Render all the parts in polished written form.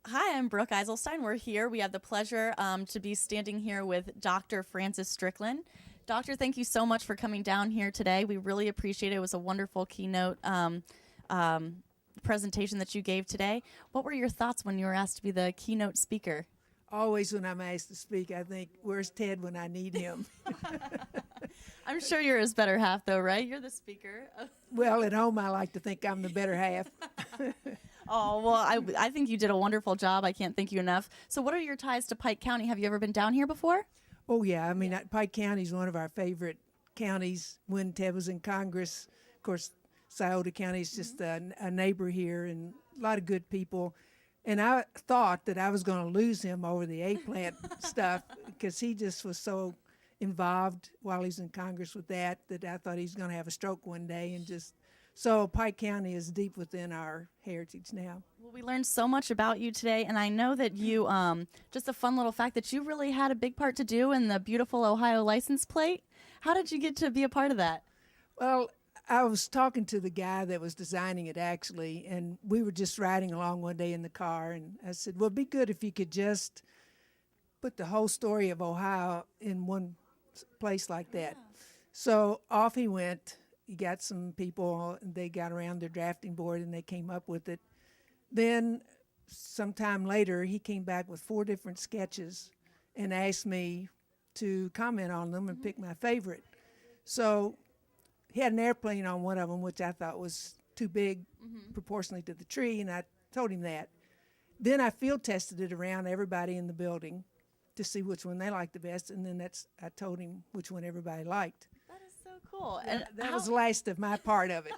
Hi, I'm Brooke Eiselstein. We're here. We have the pleasure to be standing here with Dr. Francis Strickland. Doctor, thank you so much for coming down here today. We really appreciate it. It was a wonderful keynote presentation that you gave today. What were your thoughts when you were asked to be the keynote speaker? Always when I'm asked to speak, I think, where's Ted when I need him? I'm sure you're his better half, though, right? You're the speaker. Well, at home, I like to think I'm the better half. Oh, well, I think you did a wonderful job. I can't thank you enough. So what are your ties to Pike County? Have you ever been down here before? Oh, yeah. I mean, Pike County is one of our favorite counties. When Ted was in Congress, of course, Scioto County is just a neighbor here and a lot of good people. And I thought that I was going to lose him over the eggplant stuff because he just was so involved while he was in Congress with that I thought he was going to have a stroke one day. And just so Pike County is deep within our heritage now. Well, we learned so much about you today, and I know that you, just a fun little fact, that you really had a big part to do in the beautiful Ohio license plate. How did you get to be a part of that? Well, I was talking to the guy that was designing it actually, and we were just riding along one day in the car, and I said, well, it'd be good if you could just put the whole story of Ohio in one place like that. So off he went. He got some people, and they got around their drafting board, and they came up with it. Then sometime later, he came back with 4 different sketches and asked me to comment on them and pick my favorite. So he had an airplane on one of them, which I thought was too big proportionally to the tree, and I told him that. Then I field tested it around everybody in the building to see which one they liked the best, and then I told him which one everybody liked. That is so cool. And that was the last of my part of it.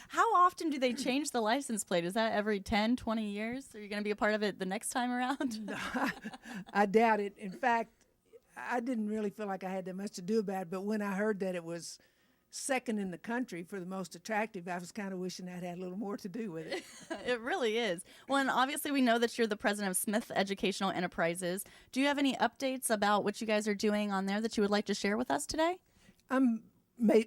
How often do they change the license plate? Is that every 10, 20 years? Are you going to be a part of it the next time around? No, I doubt it. In fact, I didn't really feel like I had that much to do about it, but when I heard that it was second in the country for the most attractive, I was kind of wishing I'd had a little more to do with it. It really is. Well, and obviously we know that you're the president of Smith Educational Enterprises. Do you have any updates about what you guys are doing on there that you would like to share with us today? I'm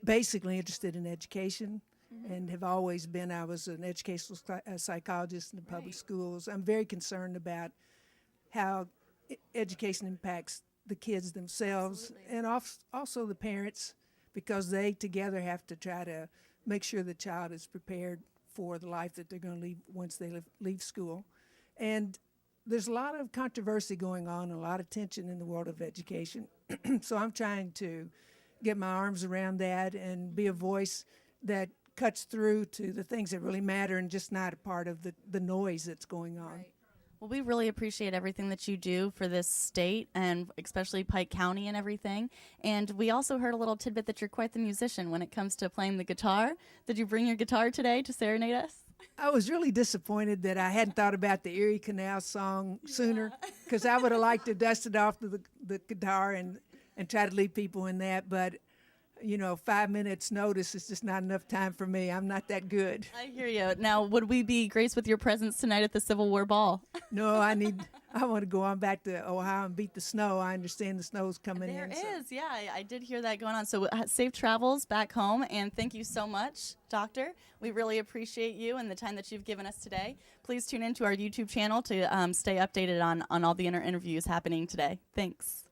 basically interested in education and have always been. I was an educational psychologist in the public schools. I'm very concerned about how education impacts the kids themselves and also the parents, because they together have to try to make sure the child is prepared for the life that they're going to leave once they leave school. And there's a lot of controversy going on, a lot of tension in the world of education. So I'm trying to get my arms around that and be a voice that cuts through to the things that really matter and just not a part of the noise that's going on. Right. Well, we really appreciate everything that you do for this state and especially Pike County and everything. And we also heard a little tidbit that you're quite the musician when it comes to playing the guitar. Did you bring your guitar today to serenade us? I was really disappointed that I hadn't thought about the Erie Canal song sooner, because I would have liked to dust it off to the guitar and try to lead people in that. But 5 minutes notice is just not enough time for me. I'm not that good. I hear you. Now, would we be graced with your presence tonight at the Civil War Ball? No, I want to go on back to Ohio and beat the snow. I understand the snow's coming in. There is, yeah. I did hear that going on. So safe travels back home, and thank you so much, Doctor. We really appreciate you and the time that you've given us today. Please tune into our YouTube channel to stay updated on all the interviews happening today. Thanks.